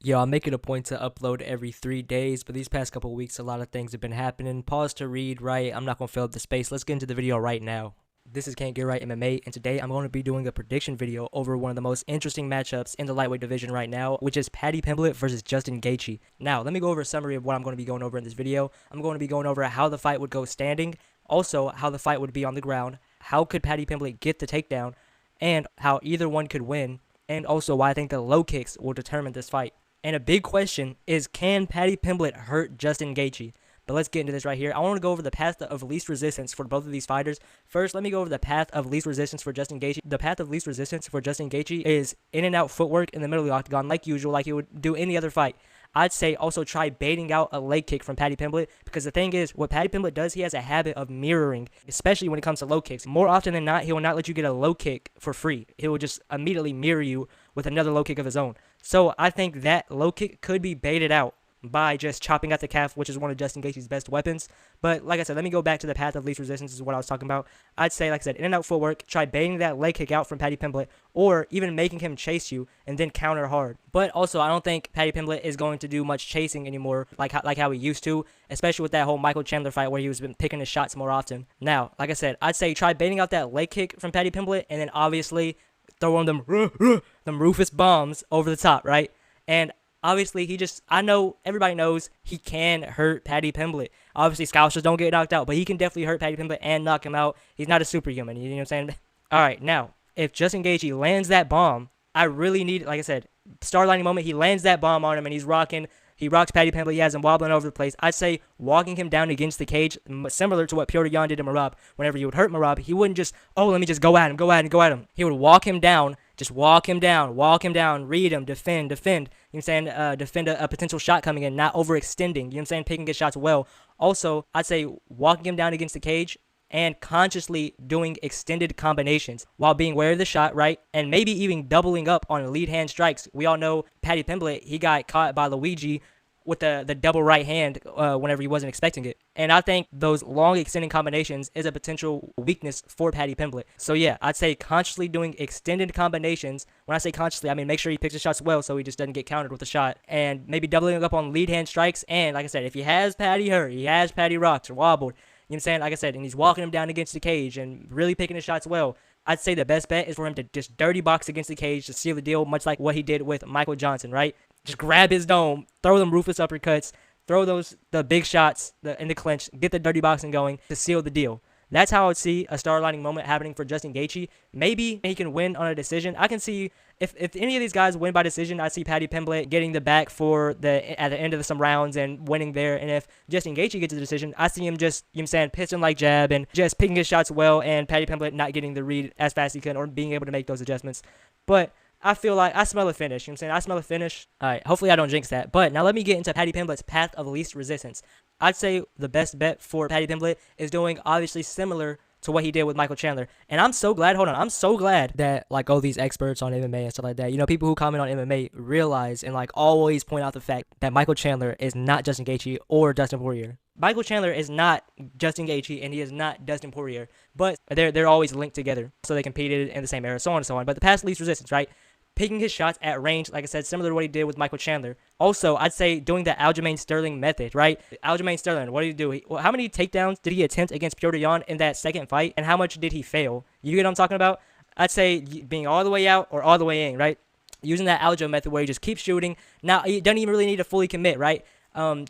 Yo, I make it a point to upload every 3 days, but these past couple of weeks, a lot of things have been happening. Pause to read, right? I'm not going to fill up the space. Let's get into the video right now. This is Can't Get Right MMA, and today I'm going to be doing a prediction video over one of the most interesting matchups in the lightweight division right now, which is Paddy Pimblett versus Justin Gaethje. Now, let me go over a summary of what I'm going to be going over in this video. I'm going to be going over how the fight would go standing, also how the fight would be on the ground, how could Paddy Pimblett get the takedown, and how either one could win, and also why I think the low kicks will determine this fight. And a big question is, can Paddy Pimblett hurt Justin Gaethje? But let's get into this right here. I want to go over the path of least resistance for both of these fighters. First, let me go over the path of least resistance for Justin Gaethje. The path of least resistance for Justin Gaethje is in and out footwork in the middle of the octagon, like usual, like you would do any other fight. I'd say also try baiting out a leg kick from Paddy Pimblett, because the thing is, what Paddy Pimblett does, he has a habit of mirroring, especially when it comes to low kicks. More often than not, he will not let you get a low kick for free. He will just immediately mirror you with another low kick of his own. So I think that low kick could be baited out by just chopping out the calf, which is one of Justin Gaethje's best weapons. But like I said, let me go back to the path of least resistance, is what I was talking about. I'd say, like I said, in and out footwork, try baiting that leg kick out from Paddy Pimblett, or even making him chase you and then counter hard. But also, I don't think Paddy Pimblett is going to do much chasing anymore, like how he used to, especially with that whole Michael Chandler fight where he was been picking his shots more often. Now, like I said, I'd say try baiting out that leg kick from Paddy Pimblett, and then obviously throw on them Rufus bombs over the top, right? And obviously, I know, everybody knows he can hurt Paddy Pimblett. Obviously, Scousers don't get knocked out, but he can definitely hurt Paddy Pimblett and knock him out. He's not a superhuman, you know what I'm saying? All right, now, if Justin Gaethje lands that bomb, I really need, like I said, star-lining moment, he lands that bomb on him, and he rocks Paddy Pimblett, he has him wobbling over the place. I'd say walking him down against the cage, similar to what Petr Yan did to Merab. Whenever he would hurt Merab, he wouldn't just, let me just go at him. He would walk him down, just walk him down, read him, defend. You know what I'm saying? Defend a potential shot coming in, not overextending. You know what I'm saying? Picking his shots well. Also, I'd say walking him down against the cage and consciously doing extended combinations while being aware of the shot, right? And maybe even doubling up on lead hand strikes. We all know Paddy Pimblett, he got caught by Luigi with the double right hand whenever he wasn't expecting it. And I think those long extending combinations is a potential weakness for Paddy Pimblett. So yeah, I'd say consciously doing extended combinations. When I say consciously, I mean make sure he picks his shots well so he just doesn't get countered with a shot. And maybe doubling up on lead hand strikes. And like I said, if he has Paddy hurt, he has Paddy rocked or wobbled, you know what I'm saying? Like I said, and he's walking him down against the cage and really picking his shots well, I'd say the best bet is for him to just dirty box against the cage to seal the deal, much like what he did with Michael Johnson, right? Just grab his dome, throw them Rufus uppercuts, throw the big shots in the clinch, get the dirty boxing going to seal the deal. That's how I would see a star-lining moment happening for Justin Gaethje. Maybe he can win on a decision. I can see if any of these guys win by decision, I see Paddy Pimblett getting the back at the end of some rounds and winning there. And if Justin Gaethje gets a decision, I see him just, you know what I'm saying, pitching like jab and just picking his shots well, and Paddy Pimblett not getting the read as fast as he can or being able to make those adjustments. But I feel like I smell a finish. You know what I'm saying? I smell a finish. All right, hopefully I don't jinx that. But now let me get into Paddy Pimblett's path of least resistance. I'd say the best bet for Paddy Pimblett is doing obviously similar to what he did with Michael Chandler. And I'm so glad that like all these experts on MMA and stuff like that, you know, people who comment on MMA realize and like always point out the fact that Michael Chandler is not Justin Gaethje or Dustin Poirier. Michael Chandler is not Justin Gaethje and he is not Dustin Poirier, but they're always linked together. So they competed in the same era, so on and so on. But the path of least resistance, right? Picking his shots at range, like I said, similar to what he did with Michael Chandler. Also, I'd say doing the Aljamain Sterling method, right? Aljamain Sterling, what did he do? How many takedowns did he attempt against Petr Yan in that second fight, and how much did he fail? You get what I'm talking about? I'd say being all the way out or all the way in, right? Using that Aljo method where you just keep shooting. Now, you don't even really need to fully commit, right?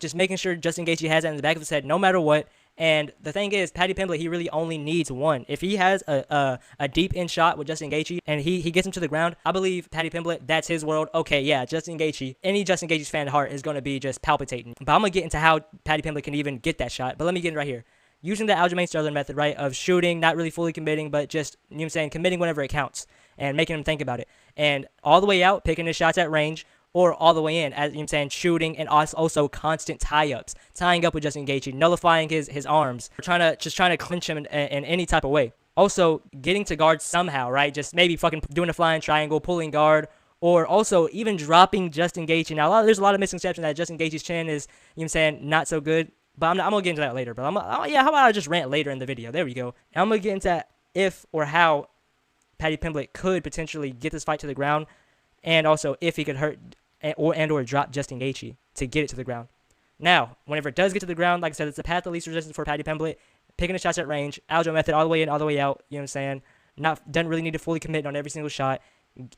Just making sure Justin Gaethje has that in the back of his head no matter what. And the thing is, Paddy Pimblett, he really only needs one. If he has a deep in shot with Justin Gaethje and he gets him to the ground, I believe Paddy Pimblett, that's his world. Okay, yeah, Justin Gaethje, any Justin Gaethje's fan heart is going to be just palpitating. But I'm going to get into how Paddy Pimblett can even get that shot. But let me get in right here. Using the Aljamain Sterling method, right, of shooting, not really fully committing, but just, you know what I'm saying, committing whenever it counts and making him think about it. And all the way out, picking his shots at range, or all the way in, as you know what I'm saying, shooting, and also constant tie-ups, tying up with Justin Gaethje, nullifying his arms, trying to clinch him in any type of way. Also, getting to guard somehow, right? Just maybe fucking doing a flying triangle, pulling guard, or also even dropping Justin Gaethje. Now, there's a lot of misconception that Justin Gaethje's chin is, you know what I'm saying, not so good. But I'm going to get into that later. But how about I just rant later in the video? There we go. I'm going to get into if or how Paddy Pimblett could potentially get this fight to the ground, and also if he could hurt or drop Justin Gaethje to get it to the ground. Now, whenever it does get to the ground, like I said, it's the path of least resistance for Paddy Pimblett. Picking the shots at range, Aljo method, all the way in, all the way out. You know what I'm saying? Doesn't really need to fully commit on every single shot,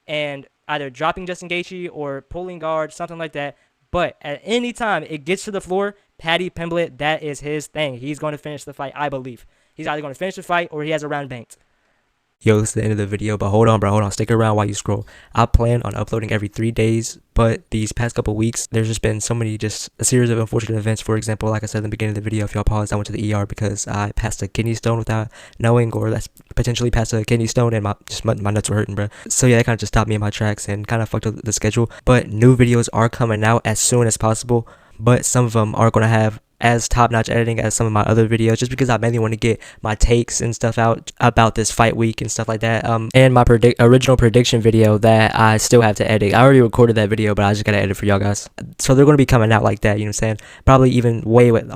and either dropping Justin Gaethje or pulling guard, something like that. But at any time it gets to the floor, Paddy Pimblett, that is his thing. He's going to finish the fight, I believe. He's either going to finish the fight or he has a round banked. Yo, this is the end of the video, but hold on, bro. Hold on. Stick around while you scroll. I plan on uploading every 3 days, but these past couple weeks, there's just been so many, just a series of unfortunate events. For example, like I said in the beginning of the video, if y'all pause, I went to the ER because I passed a kidney stone without knowing, or that's potentially passed a kidney stone, and my nuts were hurting, bro. So yeah, that kind of just stopped me in my tracks and kind of fucked up the schedule. But new videos are coming out as soon as possible, but some of them are going to have as top-notch editing as some of my other videos, just because I mainly want to get my takes and stuff out about this fight week and stuff like that. And my original prediction video that I still have to edit. I already recorded that video, but I just gotta edit for y'all guys. So they're going to be coming out like that, you know what I'm saying? Probably even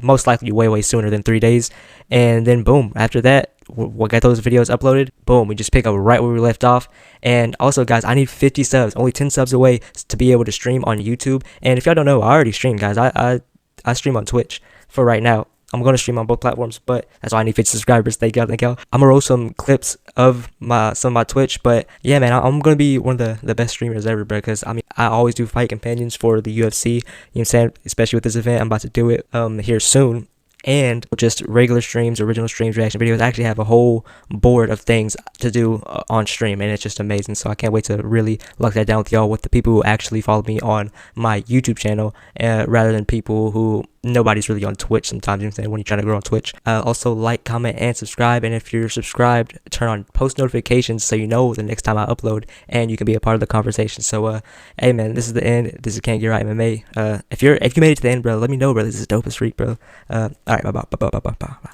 most likely way sooner than 3 days. And then boom, after that, we'll get those videos uploaded. Boom, we just pick up right where we left off. And also, guys, I need 50 subs, only 10 subs away to be able to stream on YouTube. And if y'all don't know, I already stream, guys. I stream on Twitch for right now. I'm going to stream on both platforms, but that's why I need 50 subscribers. Thank y'all. I'm going to roll some clips of some of my Twitch, but yeah, man, I'm going to be one of the best streamers ever, bro, because I mean, I always do fight companions for the UFC, you know what I'm saying, especially with this event. I'm about to do it here soon. And just regular streams, original streams, reaction videos. I actually have a whole board of things to do on stream, and it's just amazing. So I can't wait to really lock that down with y'all, with the people who actually follow me on my YouTube channel, rather than people who nobody's really on Twitch sometimes, you know what I'm saying, when you're trying to grow on Twitch. Also, like, comment, and subscribe. And if you're subscribed, turn on post notifications so you know the next time I upload, and you can be a part of the conversation. So, hey, man, this is the end. This is Can't Get Right MMA. If you made it to the end, bro, let me know, bro. This is dope as freak, bro. All right, bye.